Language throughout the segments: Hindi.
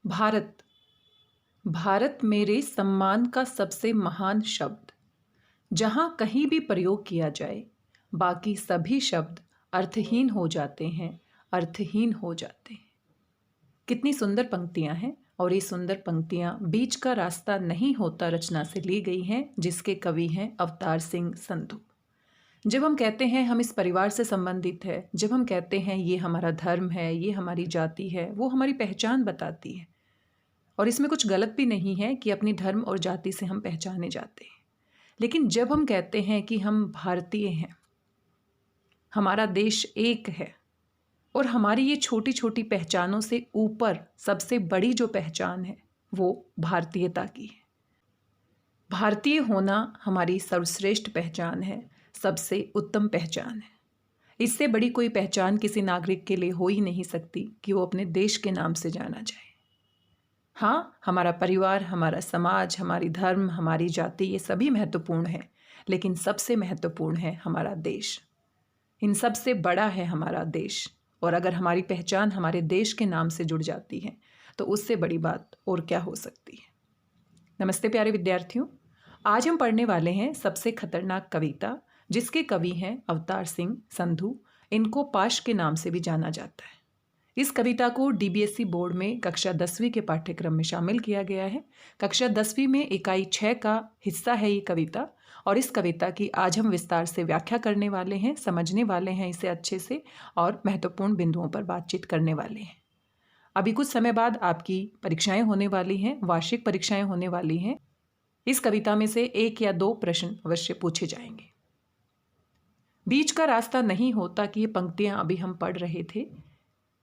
भारत। भारत मेरे सम्मान का सबसे महान शब्द। जहाँ कहीं भी प्रयोग किया जाए, बाकी सभी शब्द अर्थहीन हो जाते हैं, अर्थहीन हो जाते हैं। कितनी सुंदर पंक्तियाँ हैं। और ये सुंदर पंक्तियाँ बीच का रास्ता नहीं होता रचना से ली गई हैं, जिसके कवि हैं अवतार सिंह संधू। जब हम कहते हैं हम इस परिवार से संबंधित है, जब हम कहते हैं ये हमारा धर्म है, ये हमारी जाति है, वो हमारी पहचान बताती है। और इसमें कुछ गलत भी नहीं है कि अपनी धर्म और जाति से हम पहचाने जाते हैं। लेकिन जब हम कहते हैं कि हम भारतीय हैं, हमारा देश एक है, और हमारी ये छोटी छोटी पहचानों से ऊपर सबसे बड़ी जो पहचान है वो भारतीयता की है। भारतीय होना हमारी सर्वश्रेष्ठ पहचान है, सबसे उत्तम पहचान है। इससे बड़ी कोई पहचान किसी नागरिक के लिए हो ही नहीं सकती कि वो अपने देश के नाम से जाना जाए। हाँ, हमारा परिवार, हमारा समाज, हमारी धर्म, हमारी जाति, ये सभी महत्वपूर्ण है, लेकिन सबसे महत्वपूर्ण है हमारा देश। इन सब से बड़ा है हमारा देश। और अगर हमारी पहचान हमारे देश के नाम से जुड़ जाती है तो उससे बड़ी बात और क्या हो सकती है। नमस्ते प्यारे विद्यार्थियों, आज हम पढ़ने वाले हैं सबसे खतरनाक कविता, जिसके कवि हैं अवतार सिंह संधू। इनको पाश के नाम से भी जाना जाता है। इस कविता को DBSE बोर्ड में कक्षा 10वीं के पाठ्यक्रम में शामिल किया गया है। कक्षा 10वीं में इकाई 6 का हिस्सा है ये कविता, और इस कविता की आज हम विस्तार से व्याख्या करने वाले हैं, समझने वाले हैं इसे अच्छे से, और महत्वपूर्ण बिंदुओं पर बातचीत करने वाले हैं। अभी कुछ समय बाद आपकी परीक्षाएं होने वाली हैं, वार्षिक परीक्षाएं होने वाली हैं। इस कविता में से 1 या 2 प्रश्न अवश्य पूछे जाएंगे। बीच का रास्ता नहीं होता कि ये पंक्तियां अभी हम पढ़ रहे थे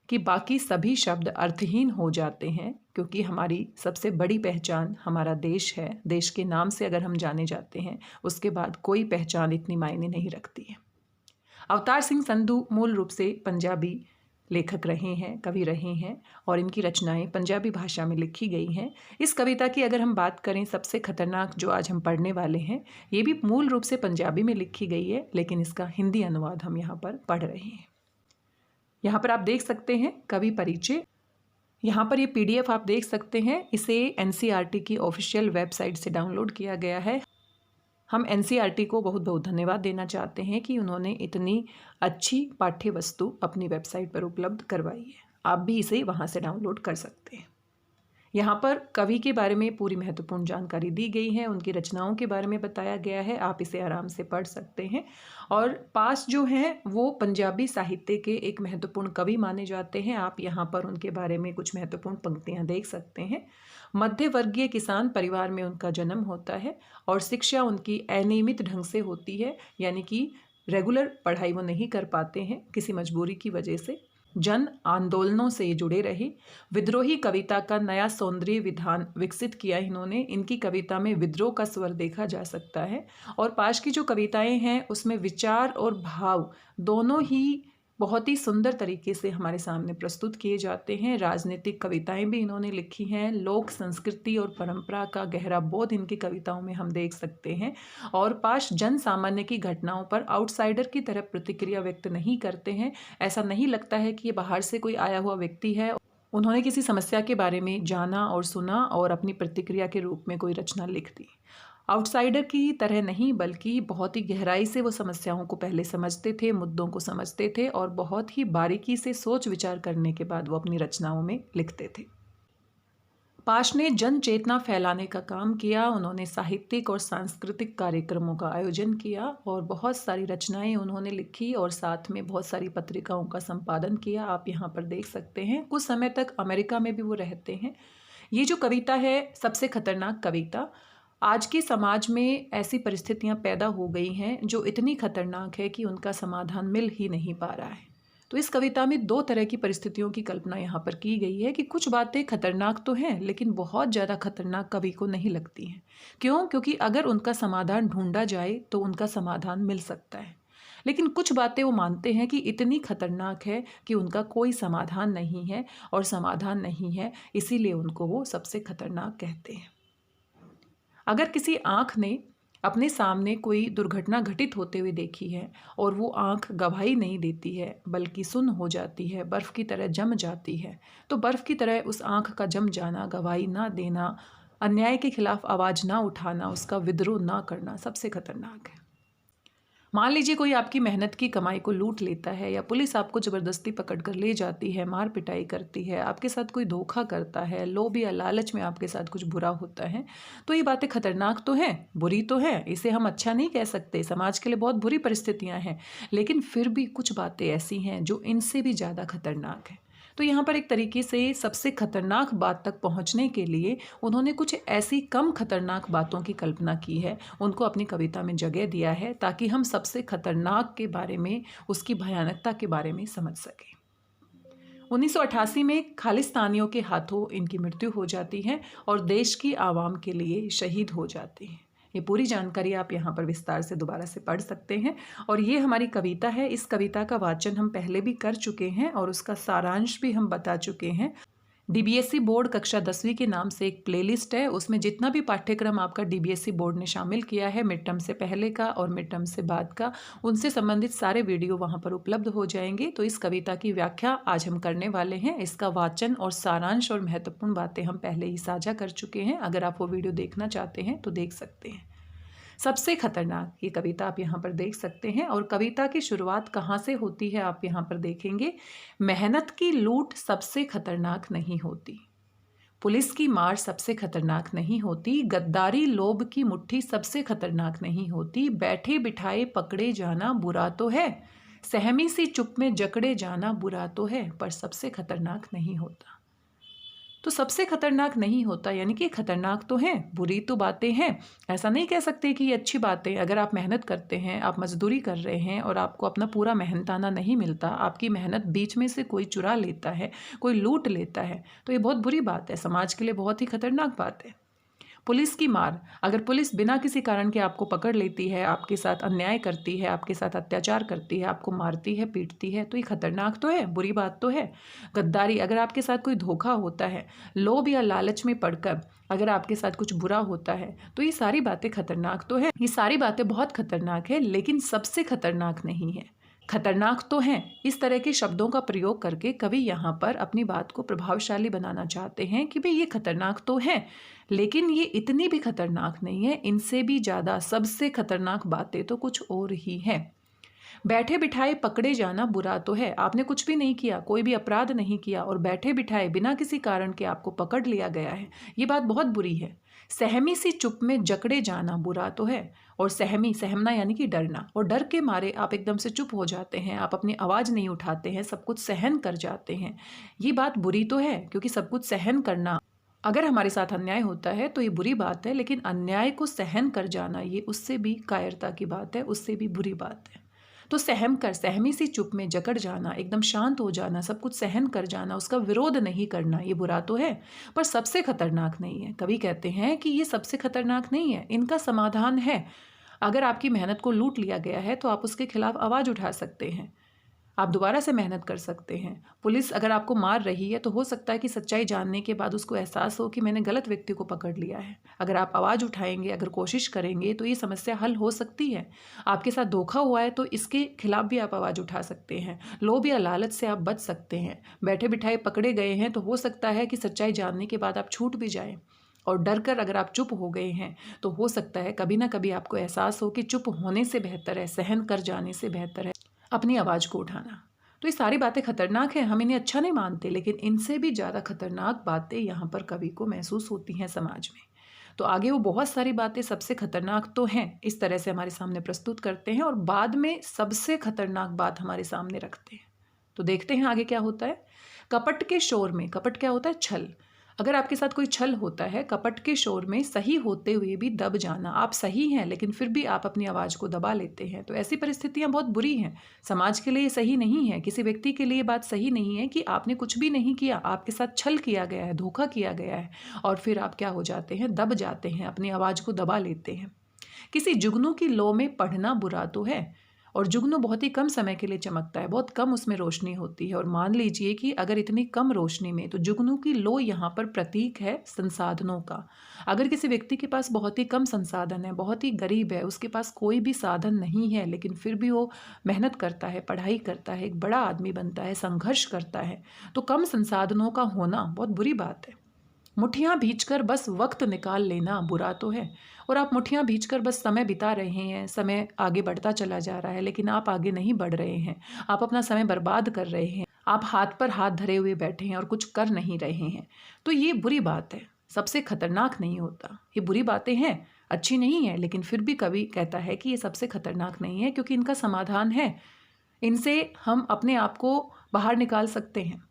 कि बाकी सभी शब्द अर्थहीन हो जाते हैं, क्योंकि हमारी सबसे बड़ी पहचान हमारा देश है। देश के नाम से अगर हम जाने जाते हैं, उसके बाद कोई पहचान इतनी मायने नहीं रखती है। अवतार सिंह संधू मूल रूप से पंजाबी लेखक रहे हैं, कवि रहे हैं, और इनकी रचनाएं पंजाबी भाषा में लिखी गई हैं। इस कविता की अगर हम बात करें, सबसे खतरनाक जो आज हम पढ़ने वाले हैं, ये भी मूल रूप से पंजाबी में लिखी गई है, लेकिन इसका हिंदी अनुवाद हम यहाँ पर पढ़ रहे हैं। यहाँ पर आप देख सकते हैं कवि परिचय। यहाँ पर ये PDF आप देख सकते हैं। इसे NCERT की ऑफिशियल वेबसाइट से डाउनलोड किया गया है। हम NCERT को बहुत बहुत धन्यवाद देना चाहते हैं कि उन्होंने इतनी अच्छी पाठ्य वस्तु अपनी वेबसाइट पर उपलब्ध करवाई है। आप भी इसे वहाँ से डाउनलोड कर सकते हैं। यहाँ पर कवि के बारे में पूरी महत्वपूर्ण जानकारी दी गई है, उनकी रचनाओं के बारे में बताया गया है। आप इसे आराम से पढ़ सकते हैं। और पास जो हैं वो पंजाबी साहित्य के एक महत्वपूर्ण कवि माने जाते हैं। आप यहाँ पर उनके बारे में कुछ महत्वपूर्ण पंक्तियाँ देख सकते हैं। मध्य वर्गीय किसान परिवार में उनका जन्म होता है, और शिक्षा उनकी अनियमित ढंग से होती है, यानी कि रेगुलर पढ़ाई वो नहीं कर पाते हैं किसी मजबूरी की वजह से। जन आंदोलनों से जुड़े रहे। विद्रोही कविता का नया सौंदर्य विधान विकसित किया इन्होंने। इनकी कविता में विद्रोह का स्वर देखा जा सकता है। और पाश की जो कविताएं हैं उसमें विचार और भाव दोनों ही बहुत ही सुंदर तरीके से हमारे सामने प्रस्तुत किए जाते हैं। राजनीतिक कविताएं भी इन्होंने लिखी हैं। लोक संस्कृति और परंपरा का गहरा बोध इनकी कविताओं में हम देख सकते हैं। और पाश जन सामान्य की घटनाओं पर आउटसाइडर की तरह प्रतिक्रिया व्यक्त नहीं करते हैं। ऐसा नहीं लगता है कि ये बाहर से कोई आया हुआ व्यक्ति है। उन्होंने किसी समस्या के बारे में जाना और सुना और अपनी प्रतिक्रिया के रूप में कोई रचना लिख दी। आउटसाइडर की तरह नहीं, बल्कि बहुत ही गहराई से वो समस्याओं को पहले समझते थे, मुद्दों को समझते थे, और बहुत ही बारीकी से सोच विचार करने के बाद वो अपनी रचनाओं में लिखते थे। पाश ने जन चेतना फैलाने का काम किया। उन्होंने साहित्यिक और सांस्कृतिक कार्यक्रमों का आयोजन किया, और बहुत सारी रचनाएं उन्होंने लिखी, और साथ में बहुत सारी पत्रिकाओं का संपादन किया। आप यहाँ पर देख सकते हैं। कुछ समय तक अमेरिका में भी वो रहते हैं। ये जो कविता है सबसे खतरनाक कविता, आज के समाज में ऐसी परिस्थितियां पैदा हो गई हैं जो इतनी खतरनाक है कि उनका समाधान मिल ही नहीं पा रहा है। तो इस कविता में 2 तरह की परिस्थितियों की कल्पना यहाँ पर की गई है कि कुछ बातें खतरनाक तो हैं, लेकिन बहुत ज़्यादा खतरनाक कवि को नहीं लगती हैं। क्यों? क्योंकि अगर उनका समाधान ढूंढा जाए तो उनका समाधान मिल सकता है। लेकिन कुछ बातें वो मानते हैं कि इतनी खतरनाक है कि उनका कोई समाधान नहीं है, और समाधान नहीं है इसीलिए उनको वो सबसे खतरनाक कहते हैं। अगर किसी आँख ने अपने सामने कोई दुर्घटना घटित होते हुए देखी है और वो आंख गवाही नहीं देती है बल्कि सुन्न हो जाती है, बर्फ़ की तरह जम जाती है, तो बर्फ़ की तरह उस आंख का जम जाना, गवाही ना देना, अन्याय के खिलाफ आवाज़ ना उठाना, उसका विद्रोह ना करना सबसे खतरनाक है। मान लीजिए कोई आपकी मेहनत की कमाई को लूट लेता है या पुलिस आपको ज़बरदस्ती पकड़ कर ले जाती है, मार पिटाई करती है, आपके साथ कोई धोखा करता है, लोभ या लालच में आपके साथ कुछ बुरा होता है, तो ये बातें खतरनाक तो हैं, बुरी तो हैं, इसे हम अच्छा नहीं कह सकते, समाज के लिए बहुत बुरी परिस्थितियाँ हैं, लेकिन फिर भी कुछ बातें ऐसी हैं जो इनसे भी ज़्यादा खतरनाक हैं। तो यहाँ पर एक तरीके से सबसे खतरनाक बात तक पहुँचने के लिए उन्होंने कुछ ऐसी कम खतरनाक बातों की कल्पना की है, उनको अपनी कविता में जगह दिया है ताकि हम सबसे खतरनाक के बारे में, उसकी भयानकता के बारे में समझ सकें। 1988 में खालिस्तानियों के हाथों इनकी मृत्यु हो जाती है और देश की आवाम के लिए शहीद हो जाती हैं। ये पूरी जानकारी आप यहाँ पर विस्तार से दोबारा से पढ़ सकते हैं और ये हमारी कविता है। इस कविता का वाचन हम पहले भी कर चुके हैं और उसका सारांश भी हम बता चुके हैं। डीबीएससी बोर्ड कक्षा 10वीं के नाम से एक प्लेलिस्ट है, उसमें जितना भी पाठ्यक्रम आपका डीबीएससी बोर्ड ने शामिल किया है, मिड टर्म से पहले का और मिड टर्म से बाद का, उनसे संबंधित सारे वीडियो वहां पर उपलब्ध हो जाएंगे। तो इस कविता की व्याख्या आज हम करने वाले हैं। इसका वाचन और सारांश और महत्वपूर्ण बातें हम पहले ही साझा कर चुके हैं। अगर आप वो वीडियो देखना चाहते हैं तो देख सकते हैं। सबसे खतरनाक ये कविता आप यहाँ पर देख सकते हैं और कविता की शुरुआत कहाँ से होती है आप यहाँ पर देखेंगे। मेहनत की लूट सबसे खतरनाक नहीं होती, पुलिस की मार सबसे खतरनाक नहीं होती, गद्दारी लोभ की मुट्ठी सबसे खतरनाक नहीं होती, बैठे बिठाए पकड़े जाना बुरा तो है, सहमी सी चुप में जकड़े जाना बुरा तो है, पर सबसे खतरनाक नहीं होता। तो सबसे खतरनाक नहीं होता यानी कि खतरनाक तो हैं, बुरी तो बातें हैं। ऐसा नहीं कह सकते कि ये अच्छी बातें। अगर आप मेहनत करते हैं, आप मजदूरी कर रहे हैं और आपको अपना पूरा मेहनताना नहीं मिलता, आपकी मेहनत बीच में से कोई चुरा लेता है, कोई लूट लेता है, तो ये बहुत बुरी बात है, समाज के लिए बहुत ही खतरनाक बात है। पुलिस की मार, अगर पुलिस बिना किसी कारण के आपको पकड़ लेती है, आपके साथ अन्याय करती है, आपके साथ अत्याचार करती है, आपको मारती है, पीटती है, तो ये खतरनाक तो है, बुरी बात तो है। गद्दारी, अगर आपके साथ कोई धोखा होता है, लोभ या लालच में पड़कर अगर आपके साथ कुछ बुरा होता है, तो ये सारी बातें खतरनाक तो है। ये सारी बातें बहुत खतरनाक है, लेकिन सबसे खतरनाक नहीं है। खतरनाक तो हैं। इस तरह के शब्दों का प्रयोग करके कवि यहाँ पर अपनी बात को प्रभावशाली बनाना चाहते हैं कि भाई ये खतरनाक तो हैं, लेकिन ये इतनी भी खतरनाक नहीं है, इनसे भी ज़्यादा सबसे खतरनाक बातें तो कुछ और ही हैं। बैठे बिठाए पकड़े जाना बुरा तो है, आपने कुछ भी नहीं किया, कोई भी अपराध नहीं किया और बैठे बिठाए बिना किसी कारण के आपको पकड़ लिया गया है, ये बात बहुत बुरी है। सहमी सी चुप में जकड़े जाना बुरा तो है, और सहमना यानी कि डरना, और डर के मारे आप एकदम से चुप हो जाते हैं, आप अपनी आवाज़ नहीं उठाते हैं, सब कुछ सहन कर जाते हैं, ये बात बुरी तो है। क्योंकि सब कुछ सहन करना, अगर हमारे साथ अन्याय होता है तो ये बुरी बात है, लेकिन अन्याय को सहन कर जाना ये उससे भी कायरता की बात है, उससे भी बुरी बात है। तो सहमी सी चुप में जकड़ जाना, एकदम शांत हो जाना, सब कुछ सहन कर जाना, उसका विरोध नहीं करना, ये बुरा तो है पर सबसे खतरनाक नहीं है। कवि कहते हैं कि ये सबसे खतरनाक नहीं है, इनका समाधान है। अगर आपकी मेहनत को लूट लिया गया है तो आप उसके खिलाफ आवाज़ उठा सकते हैं, आप दोबारा से मेहनत कर सकते हैं। पुलिस अगर आपको मार रही है तो हो सकता है कि सच्चाई जानने के बाद उसको एहसास हो कि मैंने गलत व्यक्ति को पकड़ लिया है। अगर आप आवाज़ उठाएंगे, अगर कोशिश करेंगे तो ये समस्या हल हो सकती है। आपके साथ धोखा हुआ है तो इसके खिलाफ भी आप आवाज़ उठा सकते हैं। लोभ या लालच से आप बच सकते हैं। बैठे बिठाए पकड़े गए हैं तो हो सकता है कि सच्चाई जानने के बाद आप छूट भी जाएं, और डर कर अगर आप चुप हो गए हैं तो हो सकता है कभी ना कभी आपको एहसास हो कि चुप होने से बेहतर है, सहन कर जाने से बेहतर है अपनी आवाज़ को उठाना। तो ये सारी बातें खतरनाक हैं, हम इन्हें अच्छा नहीं मानते, लेकिन इनसे भी ज़्यादा खतरनाक बातें यहाँ पर कवि को महसूस होती हैं समाज में। तो आगे वो बहुत सारी बातें सबसे खतरनाक तो हैं इस तरह से हमारे सामने प्रस्तुत करते हैं और बाद में सबसे खतरनाक बात हमारे सामने रखते हैं। तो देखते हैं आगे क्या होता है। कपट के शोर में, कपट क्या होता है? छल। अगर आपके साथ कोई छल होता है, कपट के शोर में सही होते हुए भी दब जाना, आप सही हैं लेकिन फिर भी आप अपनी आवाज़ को दबा लेते हैं, तो ऐसी परिस्थितियां बहुत बुरी हैं। समाज के लिए सही नहीं है, किसी व्यक्ति के लिए बात सही नहीं है कि आपने कुछ भी नहीं किया, आपके साथ छल किया गया है, धोखा किया गया है, और फिर आप क्या हो जाते हैं? दब जाते हैं, अपनी आवाज़ को दबा लेते हैं। किसी जुगनू की लो में पढ़ना बुरा तो है, और जुगनू बहुत ही कम समय के लिए चमकता है, बहुत कम उसमें रोशनी होती है। और मान लीजिए कि अगर इतनी कम रोशनी में, तो जुगनू की लो यहाँ पर प्रतीक है संसाधनों का। अगर किसी व्यक्ति के पास बहुत ही कम संसाधन है, बहुत ही गरीब है, उसके पास कोई भी साधन नहीं है, लेकिन फिर भी वो मेहनत करता है, पढ़ाई करता है, एक बड़ा आदमी बनता है, संघर्ष करता है, तो कम संसाधनों का होना बहुत बुरी बात है। मुट्ठियाँ भींचकर बस वक्त निकाल लेना बुरा तो है, और आप मुट्ठियाँ भींचकर बस समय बिता रहे हैं, समय आगे बढ़ता चला जा रहा है, लेकिन आप आगे नहीं बढ़ रहे हैं, आप अपना समय बर्बाद कर रहे हैं, आप हाथ पर हाथ धरे हुए बैठे हैं और कुछ कर नहीं रहे हैं, तो ये बुरी बात है। सबसे खतरनाक नहीं होता, ये बुरी बातें हैं, अच्छी नहीं है, लेकिन फिर भी कवि कहता है कि ये सबसे खतरनाक नहीं है, क्योंकि इनका समाधान है, इनसे हम अपने आप को बाहर निकाल सकते हैं।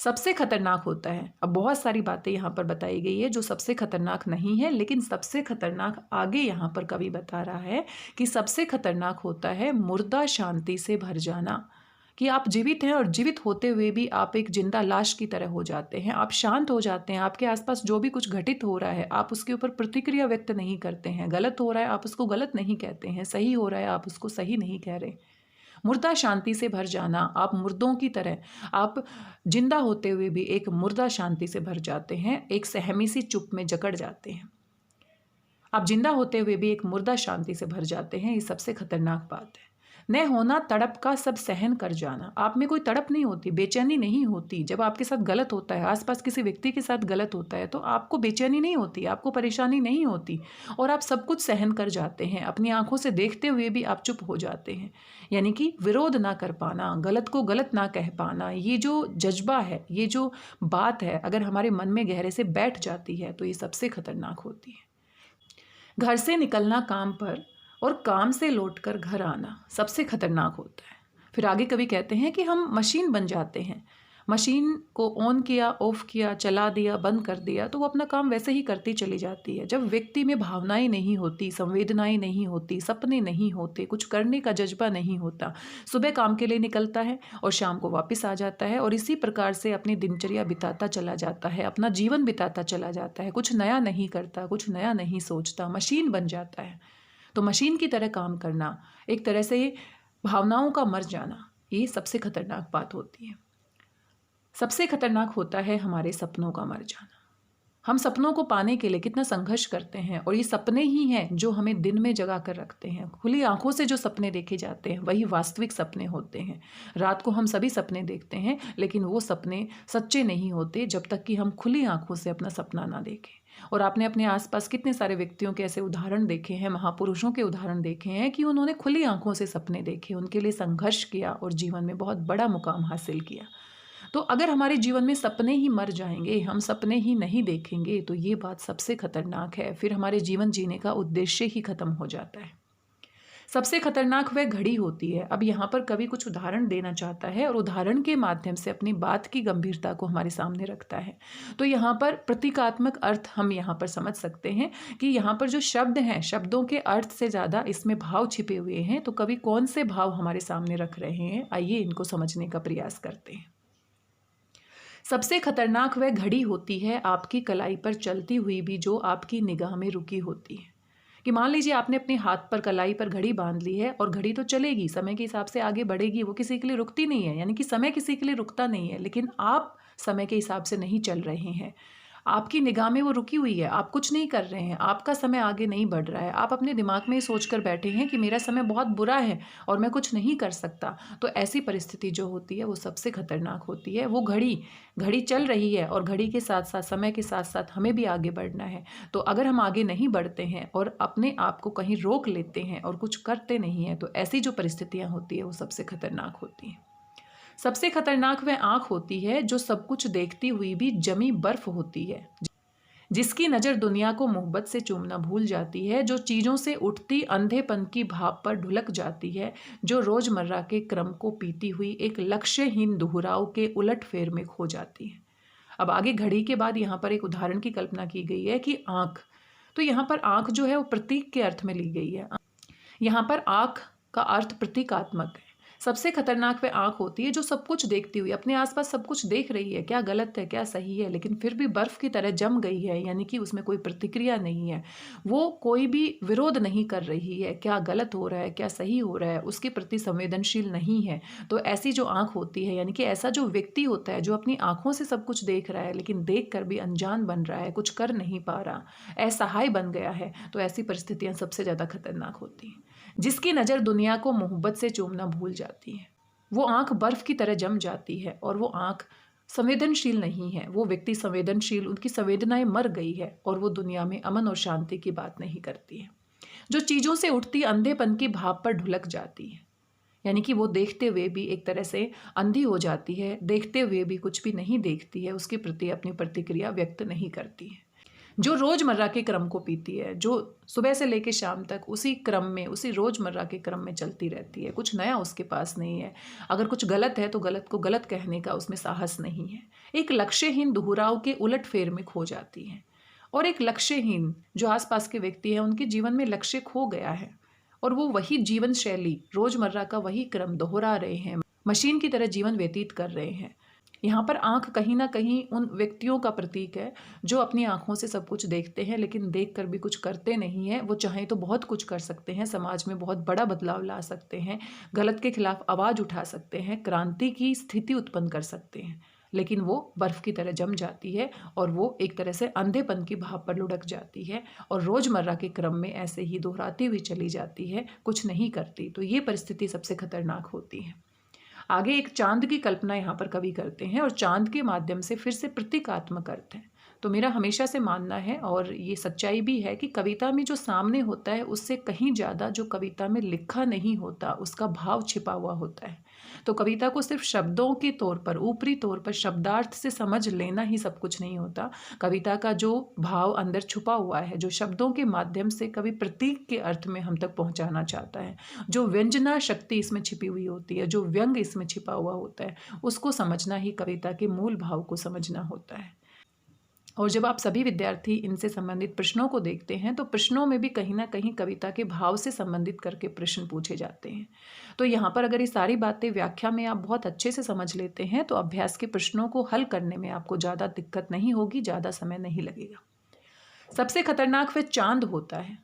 सबसे खतरनाक होता है, अब बहुत सारी बातें यहाँ पर बताई गई है जो सबसे खतरनाक नहीं है, लेकिन सबसे खतरनाक आगे यहाँ पर कवि बता रहा है कि सबसे खतरनाक होता है मुर्दा शांति से भर जाना, कि आप जीवित हैं और जीवित होते हुए भी आप एक जिंदा लाश की तरह हो जाते हैं, आप शांत हो जाते हैं, आपके आसपास जो भी कुछ घटित हो रहा है आप उसके ऊपर प्रतिक्रिया व्यक्त नहीं करते हैं, गलत हो रहा है आप उसको गलत नहीं कहते हैं, सही हो रहा है आप उसको सही नहीं कह रहे। मुर्दा शांति से भर जाना, आप मुर्दों की तरह, आप जिंदा होते हुए भी एक मुर्दा शांति से भर जाते हैं, एक सहमी सी चुप में जकड़ जाते हैं। आप जिंदा होते हुए भी एक मुर्दा शांति से भर जाते हैं, ये सबसे खतरनाक बात है। न होना तड़प का सब सहन कर जाना, आप में कोई तड़प नहीं होती, बेचैनी नहीं होती। जब आपके साथ गलत होता है, आसपास किसी व्यक्ति के साथ गलत होता है, तो आपको बेचैनी नहीं होती, आपको परेशानी नहीं होती, और आप सब कुछ सहन कर जाते हैं। अपनी आंखों से देखते हुए भी आप चुप हो जाते हैं, यानी कि विरोध ना कर पाना, गलत को गलत ना कह पाना, ये जो जज्बा है, ये जो बात है, अगर हमारे मन में गहरे से बैठ जाती है तो ये सबसे खतरनाक होती है। घर से निकलना काम पर और काम से लौटकर घर आना सबसे खतरनाक होता है। फिर आगे कवि कहते हैं कि हम मशीन बन जाते हैं, मशीन को ऑन किया, ऑफ किया, चला दिया, बंद कर दिया, तो वो अपना काम वैसे ही करती चली जाती है। जब व्यक्ति में भावनाएं नहीं होती, संवेदनाएं नहीं होती, सपने नहीं होते, कुछ करने का जज्बा नहीं होता, सुबह काम के लिए निकलता है और शाम को वापस आ जाता है, और इसी प्रकार से अपनी दिनचर्या बिताता चला जाता है, अपना जीवन बिताता चला जाता है, कुछ नया नहीं करता, कुछ नया नहीं सोचता, मशीन बन जाता है। तो मशीन की तरह काम करना, एक तरह से भावनाओं का मर जाना, ये सबसे खतरनाक बात होती है। सबसे खतरनाक होता है हमारे सपनों का मर जाना। हम सपनों को पाने के लिए कितना संघर्ष करते हैं, और ये सपने ही हैं जो हमें दिन में जगा कर रखते हैं। खुली आंखों से जो सपने देखे जाते हैं वही वास्तविक सपने होते हैं। रात को हम सभी सपने देखते हैं, लेकिन वो सपने सच्चे नहीं होते जब तक कि हम खुली आंखों से अपना सपना ना देखें। और आपने अपने आसपास कितने सारे व्यक्तियों के ऐसे उदाहरण देखे हैं, महापुरुषों के उदाहरण देखे हैं कि उन्होंने खुली आंखों से सपने देखे, उनके लिए संघर्ष किया और जीवन में बहुत बड़ा मुकाम हासिल किया। तो अगर हमारे जीवन में सपने ही मर जाएंगे, हम सपने ही नहीं देखेंगे, तो ये बात सबसे खतरनाक है। फिर हमारे जीवन जीने का उद्देश्य ही खत्म हो जाता है। सबसे खतरनाक वह घड़ी होती है। अब यहाँ पर कवि कुछ उदाहरण देना चाहता है और उदाहरण के माध्यम से अपनी बात की गंभीरता को हमारे सामने रखता है। तो यहाँ पर प्रतीकात्मक अर्थ हम यहाँ पर समझ सकते हैं कि यहाँ पर जो शब्द हैं, शब्दों के अर्थ से ज़्यादा इसमें भाव छिपे हुए हैं। तो कवि कौन से भाव हमारे सामने रख रहे हैं, आइए इनको समझने का प्रयास करते हैं। सबसे खतरनाक वह घड़ी होती है आपकी कलाई पर चलती हुई भी, जो आपकी निगाह में रुकी होती है। कि मान लीजिए आपने अपने हाथ पर, कलाई पर घड़ी बांध ली है, और घड़ी तो चलेगी, समय के हिसाब से आगे बढ़ेगी, वो किसी के लिए रुकती नहीं है, यानी कि समय किसी के लिए रुकता नहीं है, लेकिन आप समय के हिसाब से नहीं चल रहे हैं, आपकी निगाह में वो रुकी हुई है, आप कुछ नहीं कर रहे हैं, आपका समय आगे नहीं बढ़ रहा है, आप अपने दिमाग में सोच कर बैठे हैं कि मेरा समय बहुत बुरा है और मैं कुछ नहीं कर सकता। तो ऐसी परिस्थिति जो होती है वो सबसे खतरनाक होती है। वो घड़ी चल रही है और घड़ी के साथ साथ, समय के साथ साथ हमें भी आगे बढ़ना है। तो अगर हम आगे नहीं बढ़ते हैं और अपने आप को कहीं रोक लेते हैं और कुछ करते नहीं हैं, तो ऐसी जो परिस्थितियाँ होती है वो सबसे खतरनाक होती हैं। सबसे खतरनाक वह आंख होती है जो सब कुछ देखती हुई भी जमी बर्फ होती है, जिसकी नज़र दुनिया को मोहब्बत से चूमना भूल जाती है, जो चीज़ों से उठती अंधेपन की भाप पर ढुलक जाती है, जो रोज़मर्रा के क्रम को पीती हुई एक लक्ष्यहीन दोहराव के उलट फेर में खो जाती है। अब आगे घड़ी के बाद यहाँ पर एक उदाहरण की कल्पना की गई है कि आँख। तो यहाँ पर आँख जो है वो प्रतीक के अर्थ में ली गई है। यहाँ पर आँख का अर्थ प्रतीकात्मक है। सबसे खतरनाक वह आँख होती है जो सब कुछ देखती हुई अपने आसपास सब कुछ देख रही है, क्या गलत है क्या सही है, लेकिन फिर भी बर्फ की तरह जम गई है, यानी कि उसमें कोई प्रतिक्रिया नहीं है। वो कोई भी विरोध नहीं कर रही है, क्या गलत हो रहा है क्या सही हो रहा है उसके प्रति संवेदनशील नहीं है। तो ऐसी जो आँख होती है, यानी कि ऐसा जो व्यक्ति होता है जो अपनी आँखों से सब कुछ देख रहा है लेकिन देख कर भी अनजान बन रहा है, कुछ कर नहीं पा रहा, असहाय बन गया है, तो ऐसी परिस्थितियाँ सबसे ज़्यादा खतरनाक होती हैं। जिसकी नज़र दुनिया को मोहब्बत से चूमना भूल जाती है, वो आँख बर्फ की तरह जम जाती है और वो आँख संवेदनशील नहीं है। वो व्यक्ति संवेदनशील, उनकी संवेदनाएं मर गई है और वो दुनिया में अमन और शांति की बात नहीं करती है। जो चीज़ों से उठती अंधेपन की भाव पर ढुलक जाती है, यानी कि वो देखते हुए भी एक तरह से अंधी हो जाती है, देखते हुए भी कुछ भी नहीं देखती है, उसके प्रति अपनी प्रतिक्रिया व्यक्त नहीं करती है। जो रोज़मर्रा के क्रम को पीती है, जो सुबह से लेकर शाम तक उसी क्रम में, उसी रोज़मर्रा के क्रम में चलती रहती है, कुछ नया उसके पास नहीं है। अगर कुछ गलत है तो गलत को गलत कहने का उसमें साहस नहीं है। एक लक्ष्यहीन दोहराव के उलट फेर में खो जाती है। और एक लक्ष्यहीन जो आसपास के व्यक्ति हैं उनके जीवन में लक्ष्य खो गया है और वो वही जीवन शैली, रोज़मर्रा का वही क्रम दोहरा रहे हैं, मशीन की तरह जीवन व्यतीत कर रहे हैं। यहाँ पर आँख कहीं ना कहीं उन व्यक्तियों का प्रतीक है जो अपनी आँखों से सब कुछ देखते हैं लेकिन देख कर भी कुछ करते नहीं हैं। वो चाहें तो बहुत कुछ कर सकते हैं, समाज में बहुत बड़ा बदलाव ला सकते हैं, गलत के खिलाफ आवाज़ उठा सकते हैं, क्रांति की स्थिति उत्पन्न कर सकते हैं, लेकिन वो बर्फ़ की तरह जम जाती है और वो एक तरह से अंधेपन की भाव पर लुढ़क जाती है और रोज़मर्रा के क्रम में ऐसे ही दोहराती हुई चली जाती है, कुछ नहीं करती। तो ये परिस्थिति सबसे खतरनाक होती है। आगे एक चांद की कल्पना यहाँ पर कवि करते हैं और चांद के माध्यम से फिर से प्रतीकात्मक अर्थ है। तो मेरा हमेशा से मानना है और ये सच्चाई भी है कि कविता में जो सामने होता है उससे कहीं ज़्यादा जो कविता में लिखा नहीं होता उसका भाव छिपा हुआ होता है। तो कविता को सिर्फ शब्दों के तौर पर, ऊपरी तौर पर शब्दार्थ से समझ लेना ही सब कुछ नहीं होता। कविता का जो भाव अंदर छुपा हुआ है, जो शब्दों के माध्यम से कवि प्रतीक के अर्थ में हम तक पहुंचाना चाहता है, जो व्यंजना शक्ति इसमें छिपी हुई होती है, जो व्यंग इसमें छिपा हुआ होता है, उसको समझना ही कविता के मूल भाव को समझना होता है। और जब आप सभी विद्यार्थी इनसे संबंधित प्रश्नों को देखते हैं तो प्रश्नों में भी कहीं ना कहीं कविता के भाव से संबंधित करके प्रश्न पूछे जाते हैं। तो यहाँ पर अगर ये सारी बातें व्याख्या में आप बहुत अच्छे से समझ लेते हैं तो अभ्यास के प्रश्नों को हल करने में आपको ज़्यादा दिक्कत नहीं होगी, ज़्यादा समय नहीं लगेगा। सबसे खतरनाक वह चांद होता है।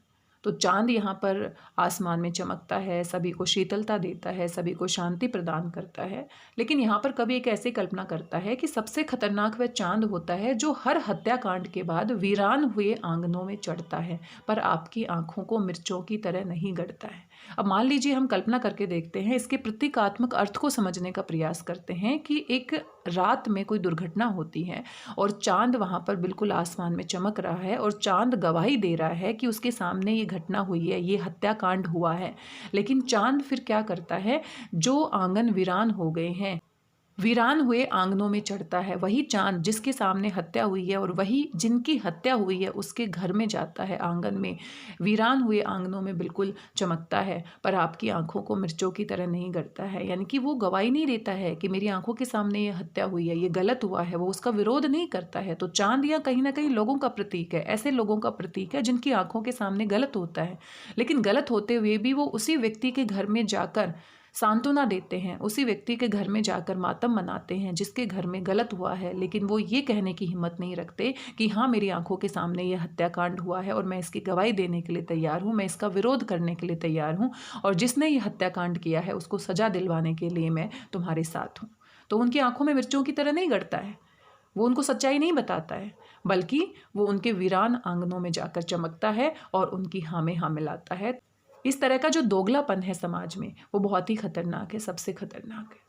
तो चांद यहाँ पर आसमान में चमकता है, सभी को शीतलता देता है, सभी को शांति प्रदान करता है, लेकिन यहाँ पर कभी एक ऐसी कल्पना करता है कि सबसे खतरनाक वह चांद होता है जो हर हत्याकांड के बाद वीरान हुए आंगनों में चढ़ता है पर आपकी आंखों को मिर्चों की तरह नहीं गड़ता है। अब मान लीजिए हम कल्पना करके देखते हैं, इसके प्रतीकात्मक अर्थ को समझने का प्रयास करते हैं कि एक रात में कोई दुर्घटना होती है और चांद वहाँ पर बिल्कुल आसमान में चमक रहा है और चांद गवाही दे रहा है कि उसके सामने ये घटना हुई है, ये हत्याकांड हुआ है। लेकिन चांद फिर क्या करता है, जो आंगन वीरान हो गए हैं, वीरान हुए आंगनों में चढ़ता है। वही चांद जिसके सामने हत्या हुई है और वही जिनकी हत्या हुई है उसके घर में जाता है, आंगन में, वीरान हुए आंगनों में बिल्कुल चमकता है पर आपकी आंखों को मिर्चों की तरह नहीं गड़ता है। यानी कि वो गवाही नहीं देता है कि मेरी आंखों के सामने ये हत्या हुई है, ये गलत हुआ है, वो उसका विरोध नहीं करता है। तो चांद या कहीं ना कहीं लोगों का प्रतीक है, ऐसे लोगों का प्रतीक है जिनकी आंखों के सामने गलत होता है, लेकिन गलत होते हुए भी वो उसी व्यक्ति के घर में जाकर सांत्वना देते हैं, उसी व्यक्ति के घर में जाकर मातम मनाते हैं जिसके घर में गलत हुआ है, लेकिन वो ये कहने की हिम्मत नहीं रखते कि हाँ मेरी आंखों के सामने ये हत्याकांड हुआ है और मैं इसकी गवाही देने के लिए तैयार हूँ, मैं इसका विरोध करने के लिए तैयार हूँ और जिसने ये हत्याकांड किया है उसको सजा दिलवाने के लिए मैं तुम्हारे साथ हूँ। तो उनकी आंखों में मिर्चों की तरह नहीं गड़ता है, वो उनको सच्चाई नहीं बताता है, बल्कि वो उनके वीरान आंगनों में जाकर चमकता है और उनकी हाँ में हाँ मिलाता है। इस तरह का जो दोगलापन है समाज में वो बहुत ही खतरनाक है, सबसे खतरनाक है।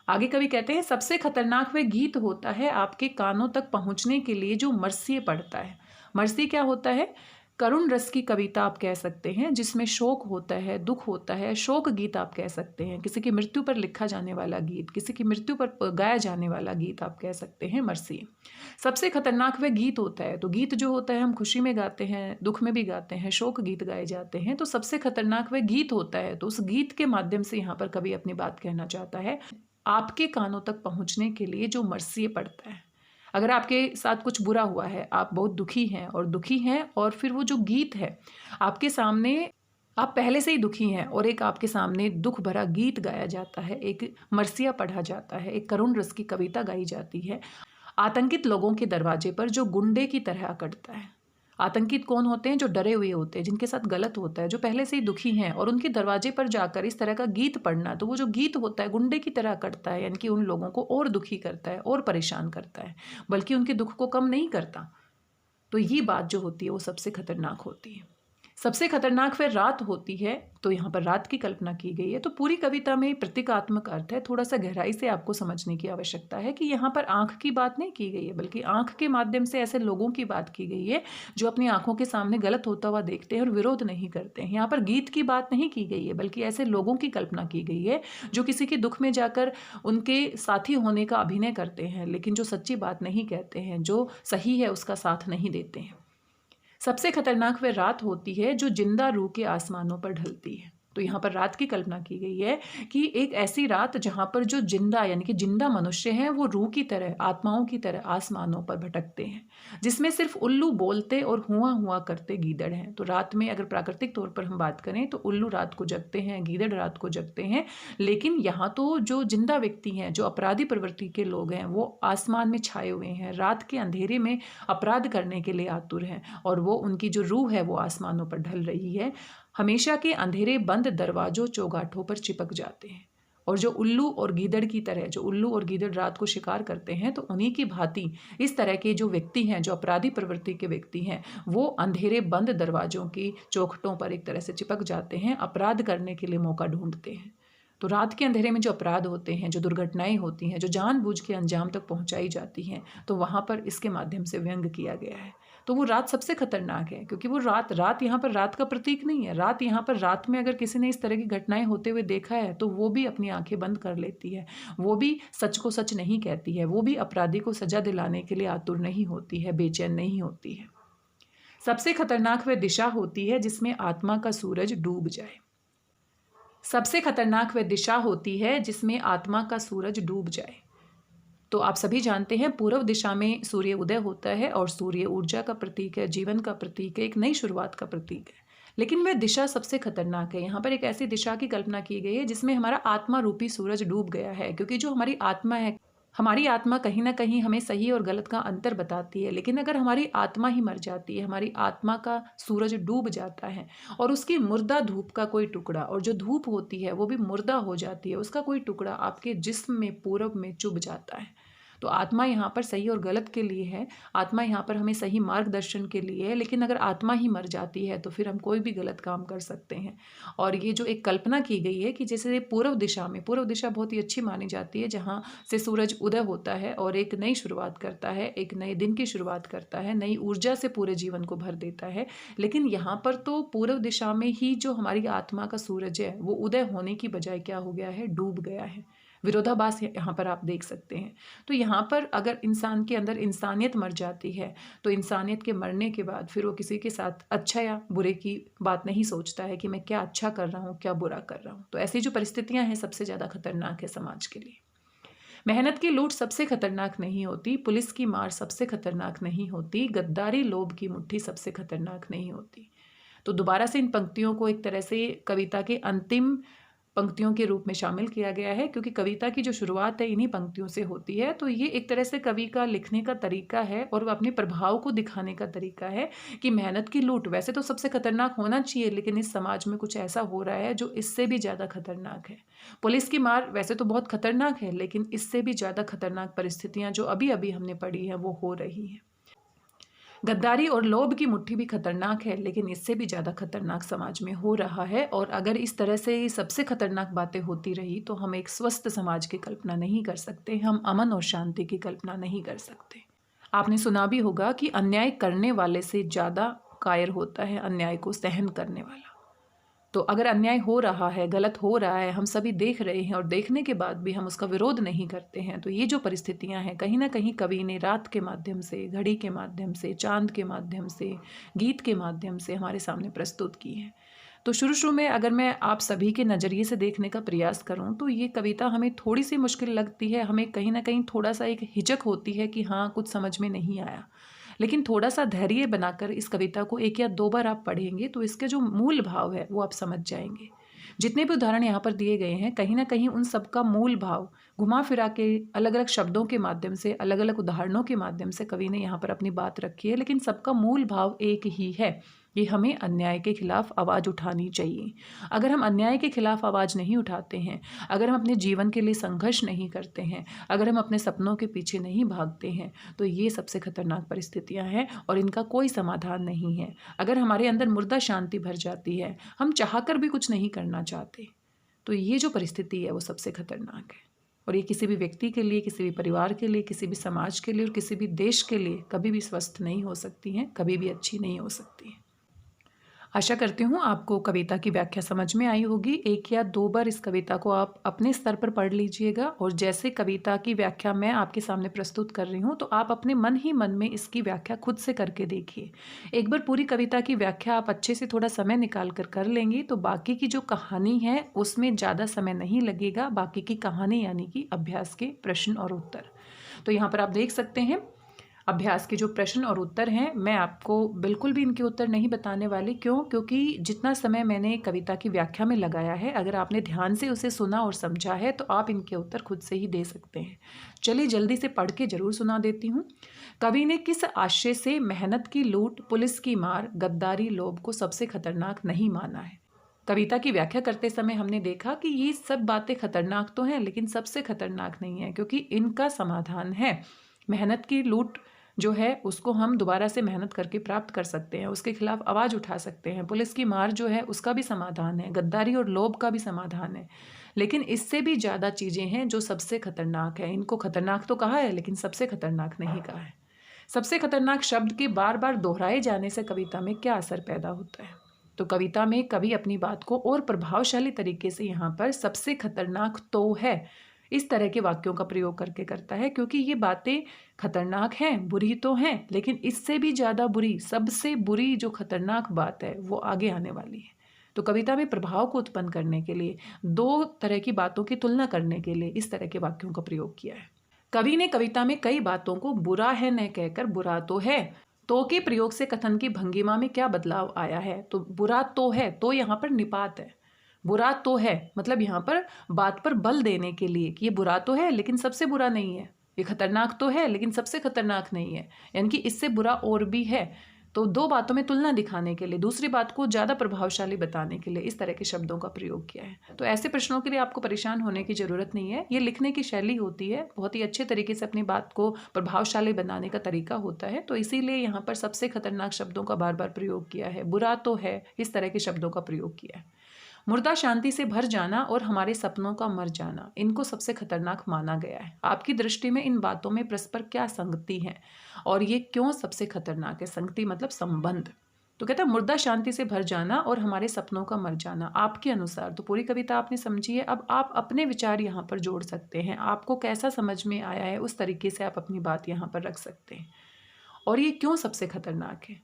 आगे कवि कहते हैं सबसे खतरनाक वह गीत होता है आपके कानों तक पहुंचने के लिए जो मरसिए पढ़ता है। मरसी क्या होता है? करुण रस की कविता आप कह सकते हैं, जिसमें शोक होता है, दुख होता है, शोक गीत आप कह सकते हैं, किसी की मृत्यु पर लिखा जाने वाला गीत, किसी की मृत्यु पर गाया जाने वाला गीत आप कह सकते हैं मरसी। सबसे खतरनाक वह गीत होता है। तो गीत जो होता है हम खुशी में गाते हैं, दुख में भी गाते हैं, शोक गीत गाए जाते हैं, तो सबसे खतरनाक वह गीत होता है। तो उस गीत के माध्यम से यहाँ पर कवि अपनी बात कहना चाहता है, आपके कानों तक पहुँचने के लिए जो मरसिए पढ़ता है। अगर आपके साथ कुछ बुरा हुआ है, आप बहुत दुखी हैं और फिर वो जो गीत है आपके सामने आप पहले से ही दुखी हैं और एक आपके सामने दुख भरा गीत गाया जाता है, एक मरसिया पढ़ा जाता है, एक करुण रस की कविता गाई जाती है। आतंकित लोगों के दरवाजे पर जो गुंडे की तरह अकड़ता है। आतंकित कौन होते हैं? जो डरे हुए होते हैं, जिनके साथ गलत होता है, जो पहले से ही दुखी हैं, और उनके दरवाजे पर जाकर इस तरह का गीत पढ़ना, तो वो जो गीत होता है गुंडे की तरह अकड़ता है, यानी कि उन लोगों को और दुखी करता है और परेशान करता है, बल्कि उनके दुख को कम नहीं करता। तो ये बात जो होती है वो सबसे खतरनाक होती है। सबसे खतरनाक फिर रात होती है, तो यहाँ पर रात की कल्पना की गई है। तो पूरी कविता में प्रतीकात्मक अर्थ है, थोड़ा सा गहराई से आपको समझने की आवश्यकता है कि यहाँ पर आंख की बात नहीं की गई है, बल्कि आंख के माध्यम से ऐसे लोगों की बात की गई है जो अपनी आंखों के सामने गलत होता हुआ देखते हैं और विरोध नहीं करते हैं। यहाँ पर गीत की बात नहीं की गई है, बल्कि ऐसे लोगों की कल्पना की गई है जो किसी के दुख में जाकर उनके साथी होने का अभिनय करते हैं, लेकिन जो सच्ची बात नहीं कहते हैं, जो सही है उसका साथ नहीं देते हैं। सबसे खतरनाक वह रात होती है जो जिंदा रूह के आसमानों पर ढलती है। तो यहाँ पर रात की कल्पना की गई है कि एक ऐसी रात जहाँ पर जो जिंदा यानी कि जिंदा मनुष्य हैं वो रूह की तरह, आत्माओं की तरह आसमानों पर भटकते हैं, जिसमें सिर्फ उल्लू बोलते और हुआ हुआ करते गीदड़ हैं। तो रात में अगर प्राकृतिक तौर पर हम बात करें तो उल्लू रात को जगते हैं, गीदड़ रात को जगते हैं, लेकिन यहाँ तो जो जिंदा व्यक्ति हैं, जो अपराधी प्रवृत्ति के लोग हैं, वो आसमान में छाए हुए हैं, रात के अंधेरे में अपराध करने के लिए आतुर हैं, और वो उनकी जो रूह है वो आसमानों पर ढल रही है। हमेशा के अंधेरे बंद दरवाजों चौगाठों पर चिपक जाते हैं, और जो उल्लू और गीदड़ की तरह, जो उल्लू और गीदड़ रात को शिकार करते हैं, तो उन्हीं की भांति इस तरह के जो व्यक्ति हैं, जो अपराधी प्रवृत्ति के व्यक्ति हैं, वो अंधेरे बंद दरवाजों की चौखटों पर एक तरह से चिपक जाते हैं, अपराध करने के लिए मौका ढूंढते हैं। तो रात के अंधेरे में जो अपराध होते हैं, जो दुर्घटनाएं होती हैं, जो जानबूझ के अंजाम तक पहुंचाई जाती हैं, तो वहाँ पर इसके माध्यम से व्यंग किया गया है। तो वो रात सबसे खतरनाक है, क्योंकि वो रात यहाँ पर रात का प्रतीक नहीं है। रात यहाँ पर, रात में अगर किसी ने इस तरह की घटनाएं होते हुए देखा है तो वो भी अपनी आंखें बंद कर लेती है, वो भी सच को सच नहीं कहती है, वो भी अपराधी को सजा दिलाने के लिए आतुर नहीं होती है, बेचैन नहीं होती है। सबसे खतरनाक वह दिशा होती है जिसमें आत्मा का सूरज डूब जाए। सबसे खतरनाक वह दिशा होती है जिसमें आत्मा का सूरज डूब जाए। तो आप सभी जानते हैं पूर्व दिशा में सूर्य उदय होता है, और सूर्य ऊर्जा का प्रतीक है, जीवन का प्रतीक है, एक नई शुरुआत का प्रतीक है। लेकिन वह दिशा सबसे खतरनाक है। यहाँ पर एक ऐसी दिशा की कल्पना की गई है जिसमें हमारा आत्मा रूपी सूरज डूब गया है, क्योंकि जो हमारी आत्मा है, हमारी आत्मा कहीं ना कहीं हमें सही और गलत का अंतर बताती है। लेकिन अगर हमारी आत्मा ही मर जाती है, हमारी आत्मा का सूरज डूब जाता है, और उसकी मुर्दा धूप का कोई टुकड़ा, और जो धूप होती है वो भी मुर्दा हो जाती है, उसका कोई टुकड़ा आपके जिस्म में, पूरब में चुभ जाता है। तो आत्मा यहाँ पर सही और गलत के लिए है, आत्मा यहाँ पर हमें सही मार्गदर्शन के लिए है। लेकिन अगर आत्मा ही मर जाती है तो फिर हम कोई भी गलत काम कर सकते हैं। और ये जो एक कल्पना की गई है कि जैसे पूर्व दिशा में, पूर्व दिशा बहुत ही अच्छी मानी जाती है, जहाँ से सूरज उदय होता है और एक नई शुरुआत करता है, एक नए दिन की शुरुआत करता है, नई ऊर्जा से पूरे जीवन को भर देता है। लेकिन यहाँ पर तो पूर्व दिशा में ही जो हमारी आत्मा का सूरज है वो उदय होने की बजाय क्या हो गया है, डूब गया है। विरोधाभास यहाँ पर आप देख सकते हैं। तो यहाँ पर अगर इंसान के अंदर इंसानियत मर जाती है, तो इंसानियत के मरने के बाद फिर वो किसी के साथ अच्छा या बुरे की बात नहीं सोचता है कि मैं क्या अच्छा कर रहा हूँ, क्या बुरा कर रहा हूँ। तो ऐसी जो परिस्थितियाँ हैं सबसे ज़्यादा खतरनाक है समाज के लिए। मेहनत की लूट सबसे खतरनाक नहीं होती, पुलिस की मार सबसे खतरनाक नहीं होती, गद्दारी लोभ की मुट्ठी सबसे खतरनाक नहीं होती। तो दोबारा से इन पंक्तियों को एक तरह से कविता के अंतिम पंक्तियों के रूप में शामिल किया गया है, क्योंकि कविता की जो शुरुआत है इन्हीं पंक्तियों से होती है। तो ये एक तरह से कवि का लिखने का तरीका है और वह अपने प्रभाव को दिखाने का तरीका है कि मेहनत की लूट वैसे तो सबसे खतरनाक होना चाहिए, लेकिन इस समाज में कुछ ऐसा हो रहा है जो इससे भी ज़्यादा खतरनाक है। पुलिस की मार वैसे तो बहुत खतरनाक है, लेकिन इससे भी ज़्यादा खतरनाक परिस्थितियाँ जो अभी अभी हमने पढ़ी हैं वो हो रही हैं। गद्दारी और लोभ की मुट्ठी भी खतरनाक है, लेकिन इससे भी ज़्यादा खतरनाक समाज में हो रहा है। और अगर इस तरह से सबसे खतरनाक बातें होती रही तो हम एक स्वस्थ समाज की कल्पना नहीं कर सकते, हम अमन और शांति की कल्पना नहीं कर सकते। आपने सुना भी होगा कि अन्याय करने वाले से ज़्यादा कायर होता है अन्याय को सहन करने वाला। तो अगर अन्याय हो रहा है, गलत हो रहा है, हम सभी देख रहे हैं, और देखने के बाद भी हम उसका विरोध नहीं करते हैं, तो ये जो परिस्थितियां हैं कहीं ना कहीं कवि ने रात के माध्यम से, घड़ी के माध्यम से, चांद के माध्यम से, गीत के माध्यम से हमारे सामने प्रस्तुत की है। तो शुरू में अगर मैं आप सभी के नज़रिए से देखने का प्रयास करूं तो ये कविता हमें थोड़ी सी मुश्किल लगती है, हमें कहीं ना कहीं थोड़ा सा एक हिचक होती है कि हाँ कुछ समझ में नहीं आया। लेकिन थोड़ा सा धैर्य बनाकर इस कविता को 1 या 2 बार आप पढ़ेंगे तो इसके जो मूल भाव है वो आप समझ जाएंगे। जितने भी उदाहरण यहाँ पर दिए गए हैं, कहीं ना कहीं उन सबका मूल भाव घुमा फिरा के अलग अलग शब्दों के माध्यम से, अलग अलग उदाहरणों के माध्यम से कवि ने यहाँ पर अपनी बात रखी है, लेकिन सबका मूल भाव एक ही है कि हमें अन्याय के खिलाफ आवाज़ उठानी चाहिए। अगर हम अन्याय के खिलाफ आवाज़ नहीं उठाते हैं, अगर हम अपने जीवन के लिए संघर्ष नहीं करते हैं, अगर हम अपने सपनों के पीछे नहीं भागते हैं, तो ये सबसे खतरनाक परिस्थितियां हैं और इनका कोई समाधान नहीं है। अगर हमारे अंदर मुर्दा शांति भर जाती है, हम चाहकर भी कुछ नहीं करना चाहते, तो ये जो परिस्थिति है वो सबसे खतरनाक है। और ये किसी भी व्यक्ति के लिए, किसी भी परिवार के लिए, किसी भी समाज के लिए और किसी भी देश के लिए कभी भी स्वस्थ नहीं हो सकती हैं, कभी भी अच्छी नहीं हो सकती हैं। आशा करती हूँ आपको कविता की व्याख्या समझ में आई होगी। 1 या 2 बार इस कविता को आप अपने स्तर पर पढ़ लीजिएगा और जैसे कविता की व्याख्या मैं आपके सामने प्रस्तुत कर रही हूँ तो आप अपने मन ही मन में इसकी व्याख्या खुद से करके देखिए। एक बार पूरी कविता की व्याख्या आप अच्छे से थोड़ा समय निकाल कर लेंगी तो बाकी की जो कहानी है उसमें ज़्यादा समय नहीं लगेगा। बाकी की कहानी यानी कि अभ्यास के प्रश्न और उत्तर, तो यहाँ पर आप देख सकते हैं अभ्यास के जो प्रश्न और उत्तर हैं, मैं आपको बिल्कुल भी इनके उत्तर नहीं बताने वाली। क्यों? क्योंकि जितना समय मैंने कविता की व्याख्या में लगाया है, अगर आपने ध्यान से उसे सुना और समझा है तो आप इनके उत्तर खुद से ही दे सकते हैं। चलिए जल्दी से पढ़ के जरूर सुना देती हूँ। कवि ने किस आशय से मेहनत की लूट, पुलिस की मार, गद्दारी, लोभ को सबसे खतरनाक नहीं माना है? कविता की व्याख्या करते समय हमने देखा कि ये सब बातें खतरनाक तो हैं लेकिन सबसे खतरनाक नहीं है, क्योंकि इनका समाधान है। मेहनत की लूट जो है उसको हम दोबारा से मेहनत करके प्राप्त कर सकते हैं, उसके खिलाफ आवाज़ उठा सकते हैं। पुलिस की मार जो है उसका भी समाधान है, गद्दारी और लोभ का भी समाधान है। लेकिन इससे भी ज़्यादा चीज़ें हैं जो सबसे खतरनाक है। इनको खतरनाक तो कहा है लेकिन सबसे खतरनाक नहीं कहा है। सबसे खतरनाक शब्द के बार बार दोहराए जाने से कविता में क्या असर पैदा होता है? तो कविता में कवि अपनी बात को और प्रभावशाली तरीके से यहाँ पर सबसे खतरनाक तो है इस तरह के वाक्यों का प्रयोग करके करता है, क्योंकि ये बातें खतरनाक हैं, बुरी तो हैं, लेकिन इससे भी ज़्यादा बुरी, सबसे बुरी जो खतरनाक बात है वो आगे आने वाली है। तो कविता में प्रभाव को उत्पन्न करने के लिए, 2 तरह की बातों की तुलना करने के लिए इस तरह के वाक्यों का प्रयोग किया है। कवि ने कविता में कई बातों को बुरा है न कहकर बुरा तो है, तो के प्रयोग से कथन की भंगिमा में क्या बदलाव आया है? तो बुरा तो है, तो यहाँ पर निपात है। बुरा तो है मतलब यहाँ पर बात पर बल देने के लिए कि ये बुरा तो है लेकिन सबसे बुरा नहीं है, ये खतरनाक तो है लेकिन सबसे खतरनाक नहीं है, यानी कि इससे बुरा और भी है। तो 2 बातों में तुलना दिखाने के लिए, दूसरी बात को ज़्यादा प्रभावशाली बताने के लिए इस तरह के शब्दों का प्रयोग किया है। तो ऐसे प्रश्नों के लिए आपको परेशान होने की ज़रूरत नहीं है। ये लिखने की शैली होती है, बहुत ही अच्छे तरीके से अपनी बात को प्रभावशाली बनाने का तरीका होता है। तो इसीलिए यहाँ पर सबसे खतरनाक शब्दों का बार बार प्रयोग किया है, बुरा तो है, इस तरह के शब्दों का प्रयोग किया है। मुर्दा शांति से भर जाना और हमारे सपनों का मर जाना, इनको सबसे खतरनाक माना गया है। आपकी दृष्टि में इन बातों में परस्पर क्या संगति है और ये क्यों सबसे खतरनाक है? संगति मतलब संबंध। तो कहता है मुर्दा शांति से भर जाना और हमारे सपनों का मर जाना, आपके अनुसार। तो पूरी कविता आपने समझी है, अब आप अपने विचार यहाँ पर जोड़ सकते हैं। आपको कैसा समझ में आया है उस तरीके से आप अपनी बात यहाँ पर रख सकते हैं। और ये क्यों सबसे खतरनाक है?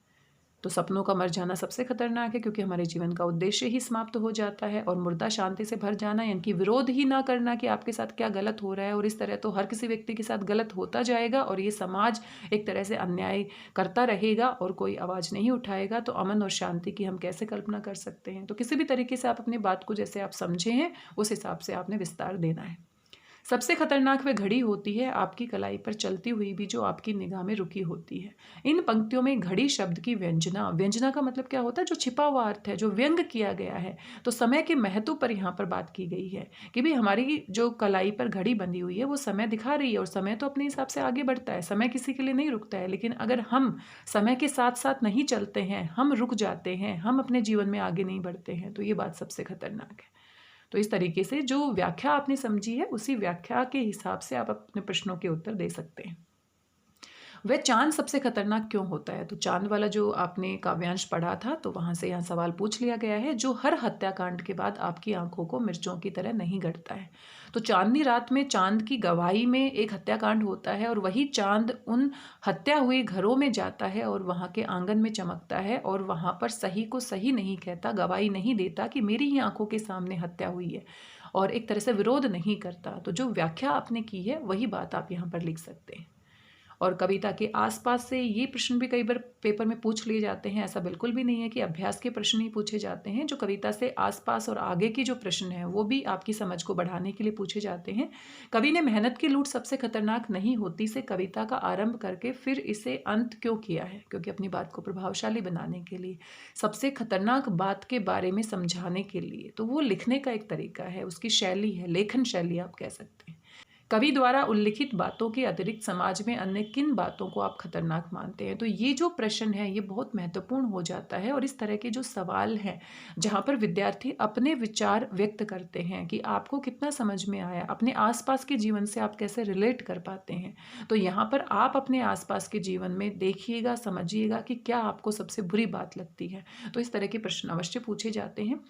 तो सपनों का मर जाना सबसे खतरनाक है क्योंकि हमारे जीवन का उद्देश्य ही समाप्त हो जाता है। और मुर्दा शांति से भर जाना यानी कि विरोध ही ना करना कि आपके साथ क्या गलत हो रहा है, और इस तरह तो हर किसी व्यक्ति के साथ गलत होता जाएगा और ये समाज एक तरह से अन्याय करता रहेगा और कोई आवाज़ नहीं उठाएगा। तो अमन और शांति की हम कैसे कल्पना कर सकते हैं? तो किसी भी तरीके से आप अपनी बात को जैसे आप समझे हैं उस हिसाब से आपने विस्तार देना है। सबसे खतरनाक वह घड़ी होती है आपकी कलाई पर चलती हुई भी जो आपकी निगाह में रुकी होती है। इन पंक्तियों में घड़ी शब्द की व्यंजना, व्यंजना का मतलब क्या होता है? जो छिपा हुआ अर्थ है, जो व्यंग किया गया है। तो समय के महत्व पर यहाँ पर बात की गई है कि भाई हमारी जो कलाई पर घड़ी बंधी हुई है वो समय दिखा रही है और समय तो अपने हिसाब से आगे बढ़ता है, समय किसी के लिए नहीं रुकता है। लेकिन अगर हम समय के साथ साथ नहीं चलते हैं, हम रुक जाते हैं, हम अपने जीवन में आगे नहीं बढ़ते हैं, तो ये बात सबसे खतरनाक है। तो इस तरीके से जो व्याख्या आपने समझी है उसी व्याख्या के हिसाब से आप अपने प्रश्नों के उत्तर दे सकते हैं। वह चांद सबसे खतरनाक क्यों होता है? तो चांद वाला जो आपने काव्यांश पढ़ा था तो वहां से यहाँ सवाल पूछ लिया गया है, जो हर हत्याकांड के बाद आपकी आंखों को मिर्चों की तरह नहीं गड़ता है। तो चांदनी रात में चांद की गवाही में एक हत्याकांड होता है और वही चांद उन हत्या हुए घरों में जाता है और वहाँ के आंगन में चमकता है और वहाँ पर सही को सही नहीं कहता, गवाही नहीं देता कि मेरी ही आंखों के सामने हत्या हुई है, और एक तरह से विरोध नहीं करता। तो जो व्याख्या आपने की है वही बात आप यहाँ पर लिख सकते हैं। और कविता के आसपास से ये प्रश्न भी कई बार पेपर में पूछ लिए जाते हैं। ऐसा बिल्कुल भी नहीं है कि अभ्यास के प्रश्न ही पूछे जाते हैं। जो कविता से आसपास और आगे की जो प्रश्न है वो भी आपकी समझ को बढ़ाने के लिए पूछे जाते हैं। कवि ने मेहनत की लूट सबसे खतरनाक नहीं होती से कविता का आरंभ करके फिर इसे अंत क्यों किया है? क्योंकि अपनी बात को प्रभावशाली बनाने के लिए, सबसे खतरनाक बात के बारे में समझाने के लिए। तो वो लिखने का एक तरीका है, उसकी शैली है, लेखन शैली आप कह सकते हैं। कवि द्वारा उल्लिखित बातों के अतिरिक्त समाज में अन्य किन बातों को आप खतरनाक मानते हैं? तो ये जो प्रश्न है ये बहुत महत्वपूर्ण हो जाता है। और इस तरह के जो सवाल हैं जहाँ पर विद्यार्थी अपने विचार व्यक्त करते हैं कि आपको कितना समझ में आया, अपने आसपास के जीवन से आप कैसे रिलेट कर पाते हैं, तो यहाँ पर आप अपने आसपास के जीवन में देखिएगा, समझिएगा कि क्या आपको सबसे बुरी बात लगती है। तो इस तरह के प्रश्न अवश्य पूछे जाते हैं।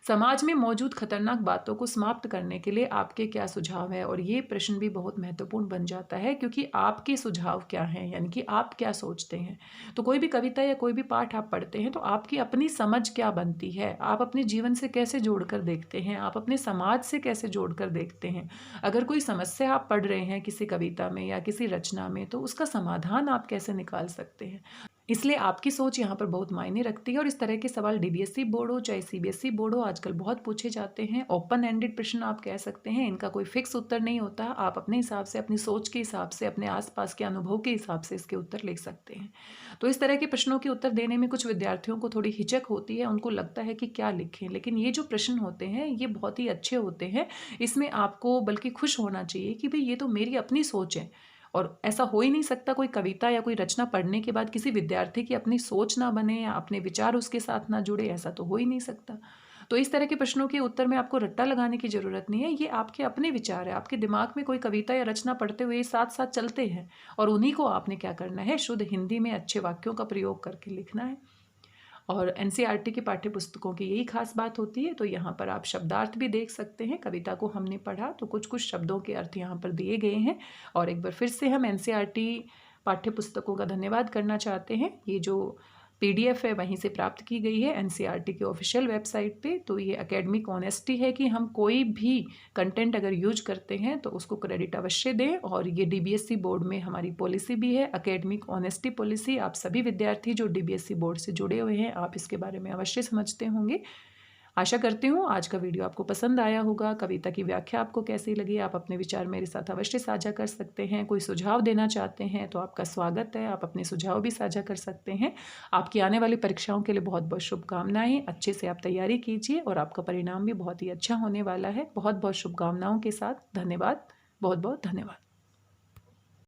समाज में मौजूद खतरनाक बातों को समाप्त करने के लिए आपके क्या सुझाव है? और ये प्रश्न भी बहुत महत्वपूर्ण बन जाता है क्योंकि आपके सुझाव क्या हैं, यानी कि आप क्या सोचते हैं। तो कोई भी कविता या कोई भी पाठ आप पढ़ते हैं तो आपकी अपनी समझ क्या बनती है, आप अपने जीवन से कैसे जोड़कर देखते हैं, आप अपने समाज से कैसे जोड़कर देखते हैं। अगर कोई समस्या आप पढ़ रहे हैं किसी कविता में या किसी रचना में, तो उसका समाधान आप कैसे निकाल सकते हैं। इसलिए आपकी सोच यहाँ पर बहुत मायने रखती है। और इस तरह के सवाल डीबीएसई बोर्ड हो चाहे सीबीएसई बोर्ड हो, आजकल बहुत पूछे जाते हैं। ओपन एंडेड प्रश्न आप कह सकते हैं, इनका कोई फिक्स उत्तर नहीं होता। आप अपने हिसाब से, अपनी सोच के हिसाब से, अपने आसपास के अनुभव के हिसाब से इसके उत्तर लिख सकते हैं। तो इस तरह के प्रश्नों के उत्तर देने में कुछ विद्यार्थियों को थोड़ी हिचक होती है, उनको लगता है कि क्या लिखें। लेकिन ये जो प्रश्न होते हैं ये बहुत ही अच्छे होते हैं। इसमें आपको बल्कि खुश होना चाहिए कि भाई ये तो मेरी अपनी सोच है। और ऐसा हो ही नहीं सकता कोई कविता या कोई रचना पढ़ने के बाद किसी विद्यार्थी की अपनी सोच ना बने या अपने विचार उसके साथ ना जुड़े, ऐसा तो हो ही नहीं सकता। तो इस तरह के प्रश्नों के उत्तर में आपको रट्टा लगाने की ज़रूरत नहीं है। ये आपके अपने विचार है, आपके दिमाग में कोई कविता या रचना पढ़ते हुए साथ साथ चलते हैं और उन्हीं को आपने क्या करना है, शुद्ध हिंदी में अच्छे वाक्यों का प्रयोग करके लिखना है। और एनसीईआरटी की पाठ्य पुस्तकों की यही खास बात होती है। तो यहाँ पर आप शब्दार्थ भी देख सकते हैं। कविता को हमने पढ़ा तो कुछ कुछ शब्दों के अर्थ यहाँ पर दिए गए हैं। और एक बार फिर से हम एनसीईआरटी पाठ्य पुस्तकों का धन्यवाद करना चाहते हैं। ये जो पीडीएफ है वहीं से प्राप्त की गई है एनसीईआरटी की ऑफिशियल वेबसाइट पे। तो ये एकेडमिक ऑनेस्टी है कि हम कोई भी कंटेंट अगर यूज करते हैं तो उसको क्रेडिट अवश्य दें। और ये डीबीएसई बोर्ड में हमारी पॉलिसी भी है, एकेडमिक ऑनेस्टी पॉलिसी। आप सभी विद्यार्थी जो डीबीएसई बोर्ड से जुड़े हुए हैं, आप इसके बारे में अवश्य समझते होंगे। आशा करती हूँ आज का वीडियो आपको पसंद आया होगा। कविता की व्याख्या आपको कैसी लगी, आप अपने विचार मेरे साथ अवश्य साझा कर सकते हैं। कोई सुझाव देना चाहते हैं तो आपका स्वागत है, आप अपने सुझाव भी साझा कर सकते हैं। आपकी आने वाली परीक्षाओं के लिए बहुत बहुत शुभकामनाएं। अच्छे से आप तैयारी कीजिए और आपका परिणाम भी बहुत ही अच्छा होने वाला है। बहुत बहुत शुभकामनाओं के साथ धन्यवाद, बहुत बहुत धन्यवाद।